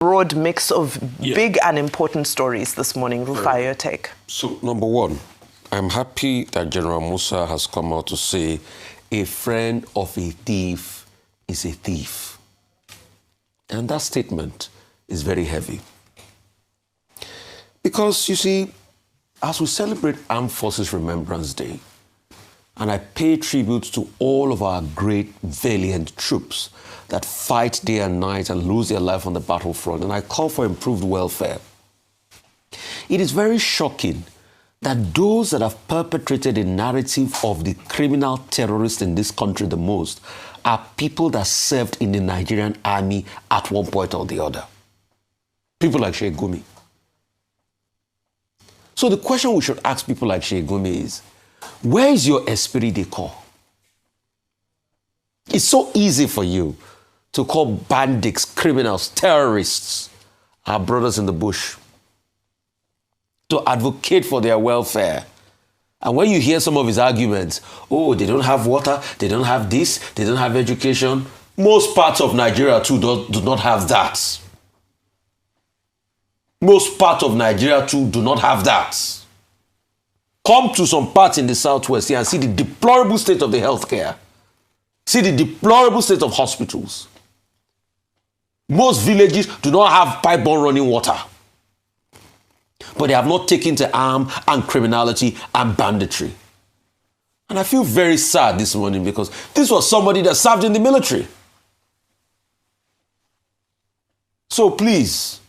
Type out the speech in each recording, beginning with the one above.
broad mix of big and important stories this morning. Rufia, your take. So, number one, I'm happy that General Musa has come out to say a friend of a thief is a thief. And that statement is very heavy. Because, you see, as we celebrate Armed Forces Remembrance Day, and I pay tribute to all of our great, valiant troops that fight day and night and lose their life on the battlefront, and I call for improved welfare, it is very shocking that those that have perpetrated a narrative of the criminal terrorists in this country the most are people that served in the Nigerian army at one point or the other. People like Sheikh Gumi. So the question we should ask people like Sheikh Gumi is, where is your esprit de corps? It's so easy for you to call bandits, criminals, terrorists, our brothers in the bush, to advocate for their welfare. And when you hear some of his arguments, oh, they don't have water, they don't have this, they don't have education, most parts of Nigeria too do not have that. Most parts of Nigeria too do not have that. Come to some parts in the southwest here and see the deplorable state of the healthcare. See the deplorable state of hospitals. Most villages do not have pipe-borne running water. But they have not taken to arm and criminality and banditry. And I feel very sad this morning because this was somebody that served in the military. So please,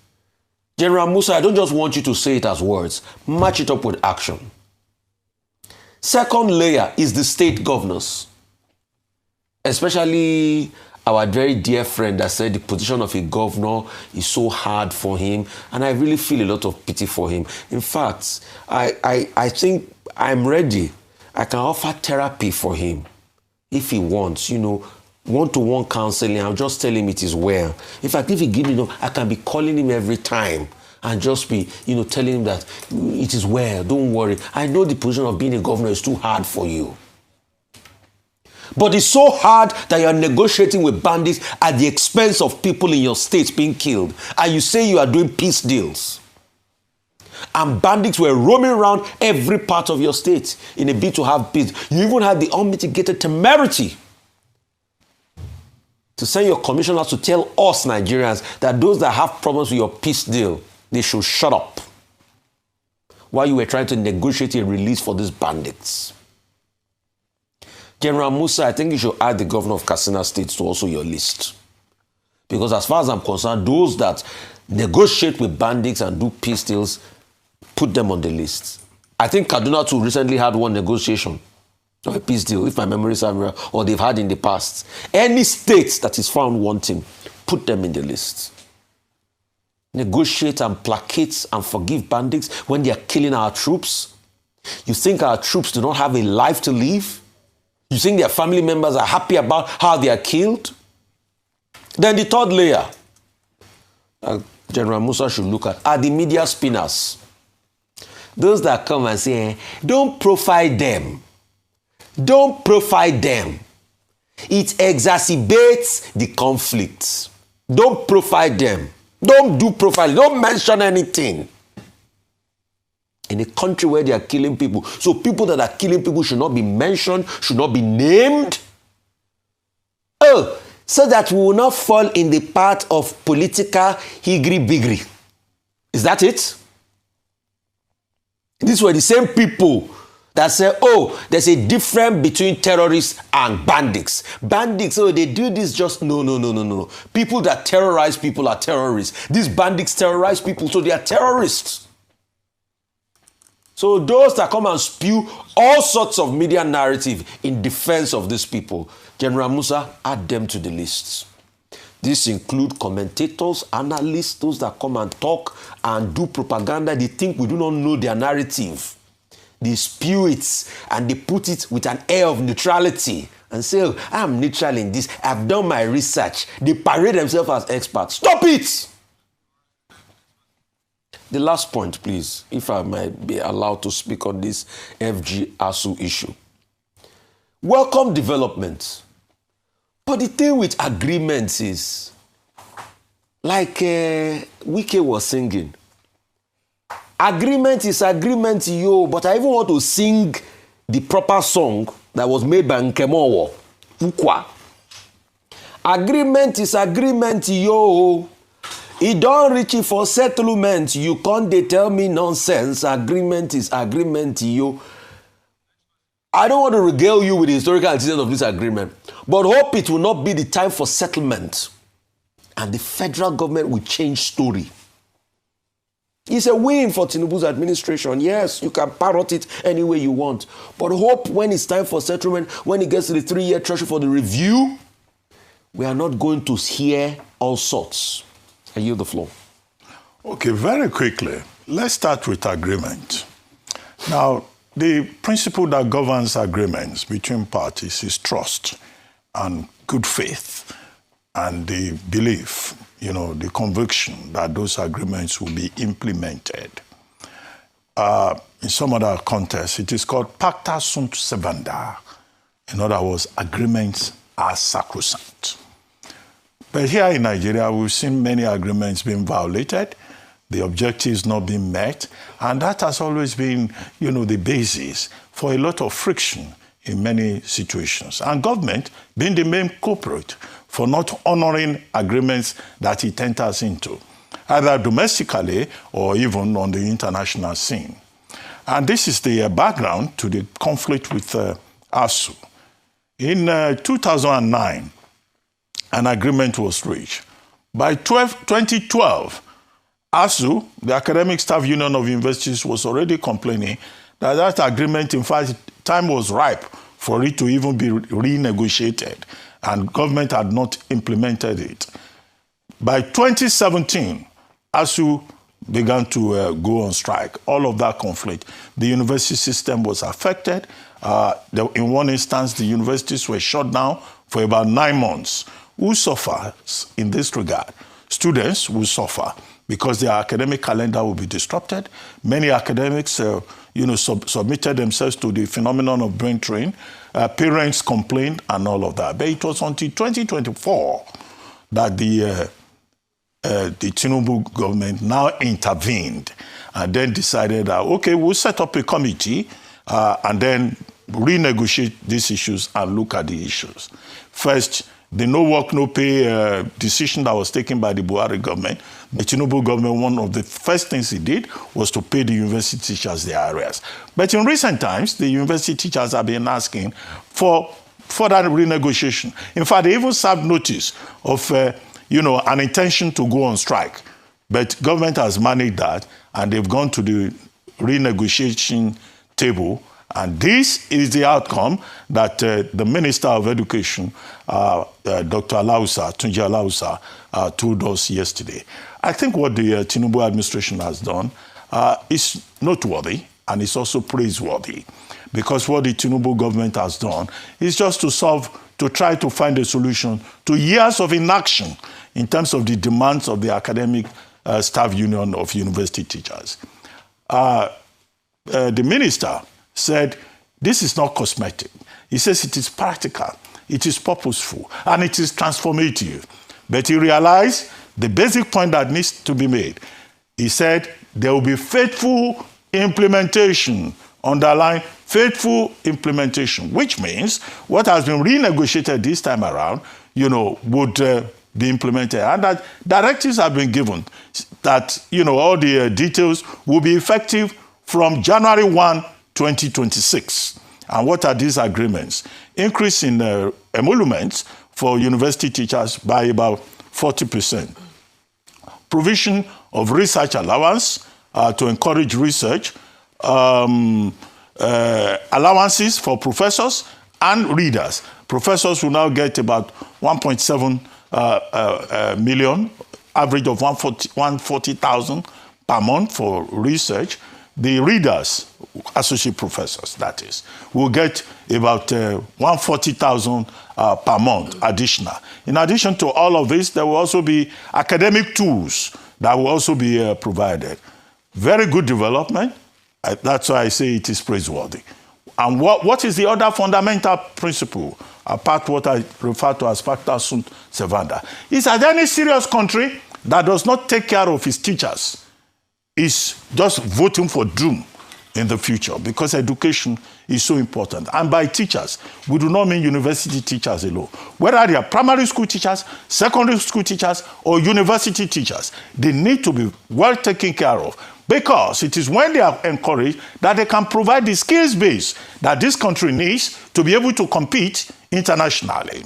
General Musa, I don't just want you to say it as words. Match it up with action. Second layer is the state governors, especially our very dear friend that said the position of a governor is so hard for him, and I really feel a lot of pity for him. In fact, I think I'm ready. I can offer therapy for him if he wants, one-to-one counseling. I'll just tell him it is well. In fact, if he gives me, I can be calling him every time and just be, telling him that it is well, don't worry. I know the position of being a governor is too hard for you. But it's so hard that you're negotiating with bandits at the expense of people in your state being killed. And you say you are doing peace deals. And bandits were roaming around every part of your state in a bid to have peace. You even had the unmitigated temerity to send your commissioners to tell us Nigerians that those that have problems with your peace deal, they should shut up while you were trying to negotiate a release for these bandits. General Musa, I think you should add the governor of Katsina State to also your list. Because as far as I'm concerned, those that negotiate with bandits and do peace deals, put them on the list. I think Kaduna too recently had one negotiation or a peace deal, if my memory serves me, or they've had in the past. Any state that is found wanting, put them in the list. Negotiate and placate and forgive bandits when they are killing our troops. You think our troops do not have a life to live? You think their family members are happy about how they are killed? Then the third layer, General Musa should look at, are the media spinners. Those that come and say, don't profile them. Don't profile them. It exacerbates the conflict. Don't profile them. Don't do profile. Don't mention anything. In a country where they are killing people. So people that are killing people should not be mentioned, should not be named. Oh, so that we will not fall in the path of political higri-bigri. Is that it? These were the same people that say, oh, there's a difference between terrorists and bandits. Bandits, oh, they do this just, no. People that terrorize people are terrorists. These bandits terrorize people, so they are terrorists. So those that come and spew all sorts of media narrative in defense of these people, General Musa, add them to the lists. These include commentators, analysts, those that come and talk and do propaganda. They think we do not know their narrative. They spew it and they put it with an air of neutrality and say, oh, I'm neutral in this. I've done my research. They parade themselves as experts. Stop it! The last point, please, if I might be allowed to speak on this FG ASUU issue. Welcome development. But the thing with agreements is, like Wike was singing, agreement is agreement, yo, but I even want to sing the proper song that was made by Nkemowo, Ukwa. Agreement is agreement, yo. It don't reach it for settlement. You can't they tell me nonsense. Agreement is agreement, yo. I don't want to regale you with the historical antecedents of this agreement, but hope it will not be the time for settlement. And the federal government will change story. It's a win for Tinubu's administration. Yes, you can parrot it any way you want. But hope when it's time for settlement, when it gets to the 3-year threshold for the review, we are not going to hear all sorts. I yield the floor. Okay, very quickly, let's start with agreement. Now, the principle that governs agreements between parties is trust and good faith and the belief, the conviction that those agreements will be implemented. In some other contexts, it is called pacta sunt servanda. In other words, agreements are sacrosanct. But here in Nigeria, we've seen many agreements being violated, the objectives not being met, and that has always been, the basis for a lot of friction in many situations. And government being the main culprit for not honoring agreements that it enters into, either domestically or even on the international scene. And this is the background to the conflict with ASUU. In 2009, an agreement was reached. By 2012, ASUU, the Academic Staff Union of Universities, was already complaining that agreement, in fact, time was ripe for it to even be renegotiated, and government had not implemented it. By 2017, ASUU began to go on strike. All of that conflict. The university system was affected. In one instance, the universities were shut down for about 9 months. Who suffers in this regard? Students will suffer because their academic calendar will be disrupted. Many academics, submitted themselves to the phenomenon of brain drain. Parents complained and all of that. But it was until 2024 that the Tinubu government now intervened and then decided that, okay, we'll set up a committee and then renegotiate these issues and look at the issues. First, the no work, no pay decision that was taken by the Buhari government, the Tinubu government, one of the first things he did was to pay the university teachers their arrears. But in recent times, the university teachers have been asking for further renegotiation. In fact, they even served notice of an intention to go on strike. But government has managed that, and they've gone to the renegotiation table. And this is the outcome that the Minister of Education, Dr. Tunji Alausa, told us yesterday. I think what the Tinubu administration has done is noteworthy, and it's also praiseworthy, because what the Tinubu government has done is just to try to find a solution to years of inaction in terms of the demands of the Academic Staff Union of University Teachers. The minister said, this is not cosmetic. He says it is practical, it is purposeful, and it is transformative. But he realized the basic point that needs to be made. He said there will be faithful implementation, underline faithful implementation, which means what has been renegotiated this time around, would be implemented. And that directives have been given that, all the details will be effective from January 1, 2026. And what are these agreements? Increase in emoluments for university teachers by about 40%. Provision of research allowance to encourage research. Allowances for professors and readers. Professors will now get about 1.7 million, average of 140,000 per month for research. The readers, associate professors, that is, will get about 140,000 per month additional. In addition to all of this, there will also be academic tools that will also be provided. Very good development. That's why I say it is praiseworthy. And what is the other fundamental principle, apart what I refer to as pacta sunt servanda? Is that any serious country that does not take care of his teachers is just voting for doom in the future, because education is so important. And by teachers, we do not mean university teachers alone. Whether they are primary school teachers, secondary school teachers, or university teachers, they need to be well taken care of, because it is when they are encouraged that they can provide the skills base that this country needs to be able to compete internationally.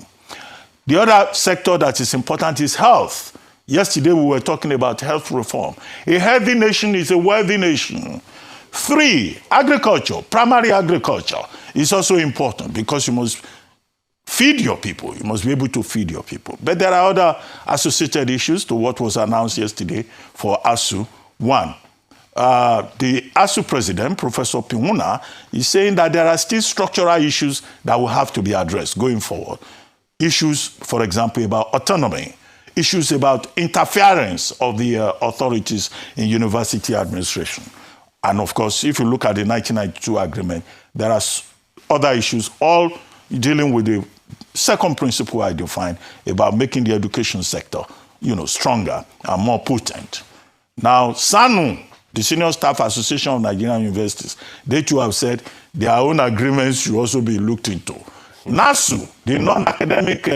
The other sector that is important is health. Yesterday we were talking about health reform. A healthy nation is a wealthy nation. 3, agriculture, primary agriculture is also important, because you must feed your people. You must be able to feed your people. But there are other associated issues to what was announced yesterday for ASUU. 1, the ASUU president, Professor Pimuna, is saying that there are still structural issues that will have to be addressed going forward. Issues, for example, about autonomy, issues about interference of the authorities in university administration. And of course, if you look at the 1992 agreement, there are other issues, all dealing with the second principle I defined about making the education sector, stronger and more potent. Now, SANU, the Senior Staff Association of Nigerian Universities, they too have said their own agreements should also be looked into. NASU, the non-academic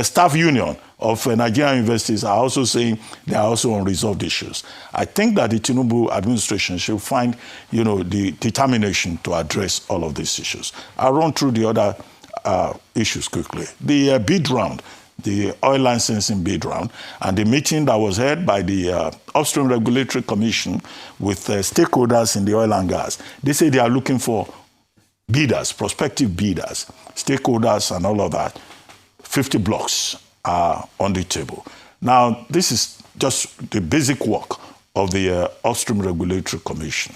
staff union of Nigerian universities, are also saying there are also unresolved issues. I think that the Tinubu administration should find, the determination to address all of these issues. I'll run through the other issues quickly. The bid round, the oil licensing bid round, and the meeting that was held by the Upstream Regulatory Commission with stakeholders in the oil and gas. They say they are looking for bidders, prospective bidders, stakeholders and all of that. 50 blocks are on the table. Now, this is just the basic work of the Upstream Regulatory Commission.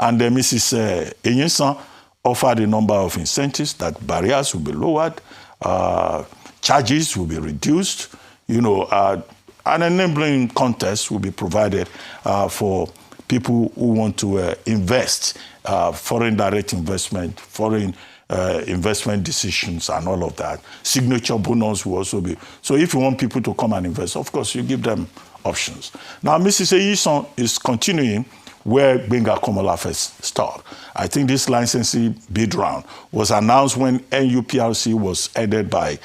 And Mrs. Enyinsan offered a number of incentives, that barriers will be lowered, charges will be reduced, an enabling contest will be provided for people who want to invest, foreign direct investment, foreign investment decisions and all of that. Signature bonus will also be. So if you want people to come and invest, of course, you give them options. Now, Mrs. Enyinsan is continuing where Gbenga Komolafe stopped. I think this licensing bid round was announced when NUPRC was headed by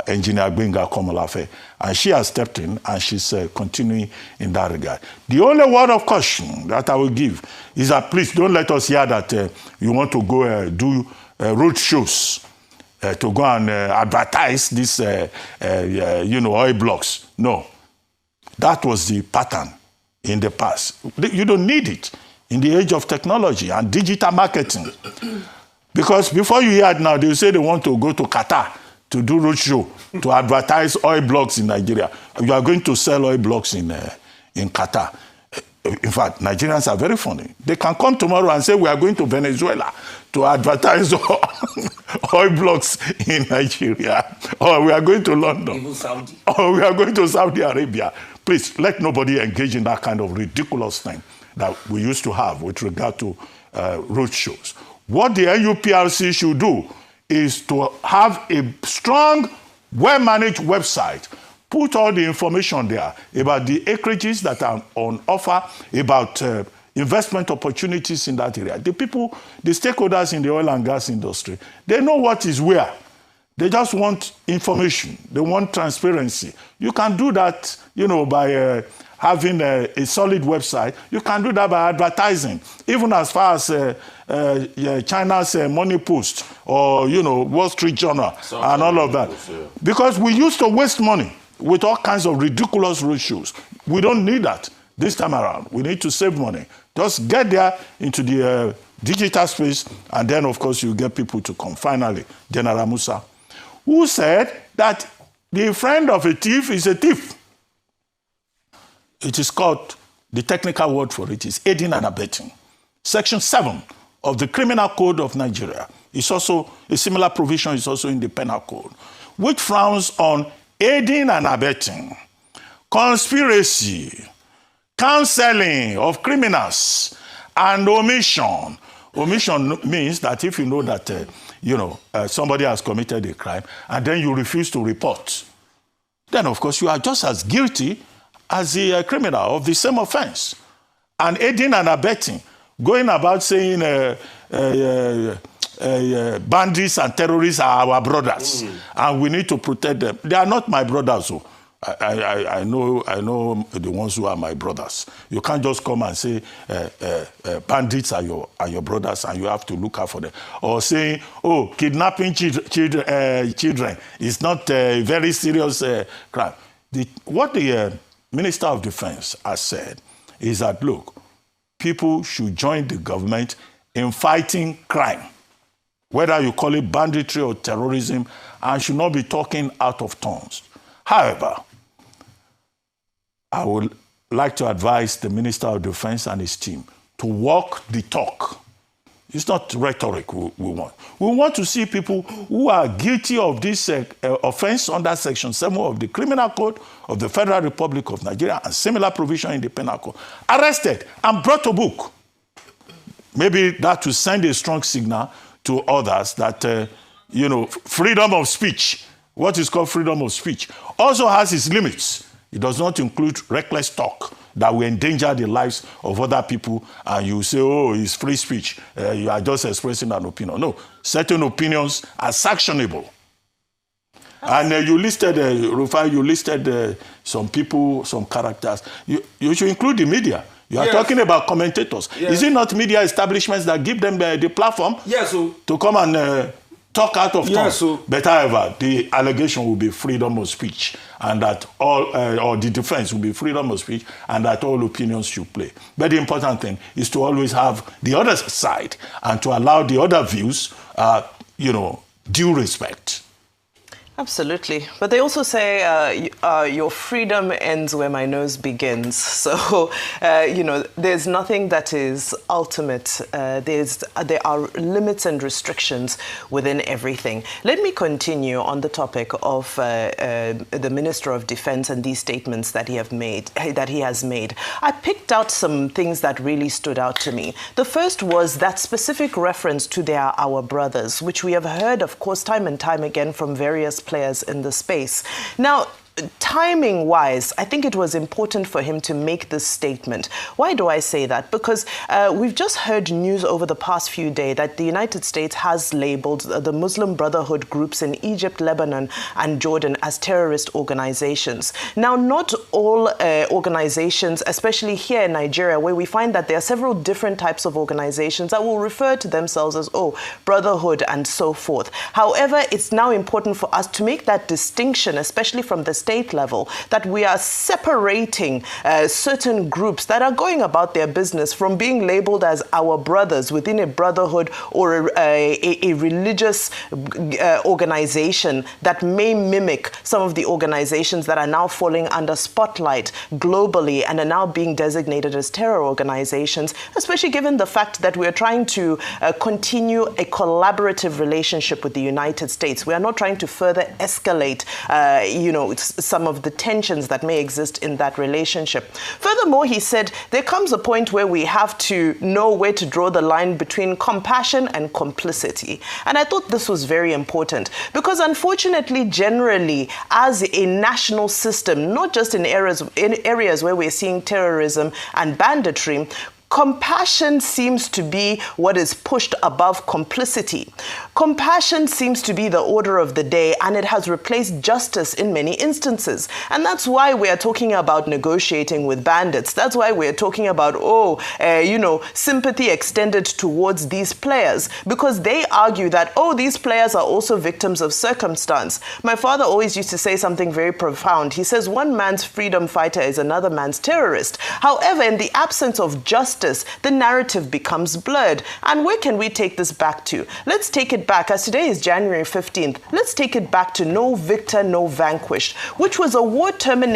engineer Gbenga Komolafe, and she has stepped in and she's continuing in that regard. The only word of caution that I will give is that please don't let us hear that you want to go do road shows to go and advertise these oil blocks. No, that was the pattern in the past. You don't need it in the age of technology and digital marketing. Because before you hear it now, they say they want to go to Qatar to do roadshow, to advertise oil blocks in Nigeria. You are going to sell oil blocks in Qatar. In fact, Nigerians are very funny. They can come tomorrow and say, we are going to Venezuela to advertise oil blocks in Nigeria. Or we are going to London. Even Saudi. Or we are going to Saudi Arabia. Please, let nobody engage in that kind of ridiculous thing that we used to have with regard to road shows. What the NUPRC should do is to have a strong, well-managed website, put all the information there about the acreages that are on offer, about investment opportunities in that area. The people, the stakeholders in the oil and gas industry, they know what is where. They just want information. They want transparency. You can do that, by having a solid website. You can do that by advertising, even as far as China's Money Post or, Wall Street Journal and all of that. Because we used to waste money with all kinds of ridiculous roadshows. We don't need that this time around. We need to save money. Just get there into the digital space, and then, of course, you get people to come. Finally, General Musa, who said that the friend of a thief is a thief. It is called, the technical word for it is aiding and abetting. Section 7 of the Criminal Code of Nigeria is also, a similar provision is also in the Penal Code, which frowns on aiding and abetting, conspiracy, counseling of criminals, and omission. Omission means that if you know that somebody has committed a crime and then you refuse to report, then of course you are just as guilty as the criminal of the same offense. And aiding and abetting, going about saying bandits and terrorists are our brothers, and we need to protect them. They are not my brothers. So I know the ones who are my brothers. You can't just come and say bandits are your brothers and you have to look out for them. Or saying, oh, kidnapping children is not a very serious crime. What the Minister of Defense has said is that, look, people should join the government in fighting crime, whether you call it banditry or terrorism, and should not be talking out of turns. However, I would like to advise the Minister of Defense and his team to walk the talk. It's not rhetoric we want. We want to see people who are guilty of this offense under Section 7 of the Criminal Code of the Federal Republic of Nigeria and similar provision in the Penal Code arrested and brought to book. Maybe that will send a strong signal to others that, freedom of speech, what is called freedom of speech, also has its limits. It does not include reckless talk that will endanger the lives of other people, and you say, oh, it's free speech. You are just expressing an opinion. No, certain opinions are sanctionable. And you listed, Rufia, you listed some people, some characters. You should include the media. You are talking about commentators. Yes. Is it not media establishments that give them the platform to come and talk out of turn? But however, the allegation will be freedom of speech, and that all, or the defense will be freedom of speech, and that all opinions should play. But the important thing is to always have the other side and to allow the other views, due respect. Absolutely. But they also say your freedom ends where my nose begins. So, there's nothing that is ultimate. There are limits and restrictions within everything. Let me continue on the topic of the Minister of Defense and these statements that he has made. I picked out some things that really stood out to me. The first was that specific reference to they are our brothers, which we have heard, of course, time and time again from various players in the space. Now, timing-wise, I think it was important for him to make this statement. Why do I say that? Because we've just heard news over the past few days that the United States has labeled the Muslim Brotherhood groups in Egypt, Lebanon, and Jordan as terrorist organizations. Now, not all organizations, especially here in Nigeria, where we find that there are several different types of organizations that will refer to themselves as, brotherhood and so forth. However, it's now important for us to make that distinction, especially from the state level, that we are separating certain groups that are going about their business from being labeled as our brothers within a brotherhood or a religious organization that may mimic some of the organizations that are now falling under spotlight globally and are now being designated as terror organizations, especially given the fact that we're trying to continue a collaborative relationship with the United States. We are not trying to further escalate, some of the tensions that may exist in that relationship. Furthermore, he said there comes a point where we have to know where to draw the line between compassion and complicity. And I thought this was very important because unfortunately, generally, as a national system, not just in areas where we're seeing terrorism and banditry, compassion seems to be what is pushed above complicity. Compassion seems to be the order of the day, and it has replaced justice in many instances. And that's why we are talking about negotiating with bandits. That's why we're talking about, sympathy extended towards these players, because they argue that, these players are also victims of circumstance. My father always used to say something very profound. He says, one man's freedom fighter is another man's terrorist. However, in the absence of justice, the narrative becomes blurred. And where can we take this back to? Let's take it back, as today is January 15th. Let's take it back to no victor, no vanquished, which was a war terminated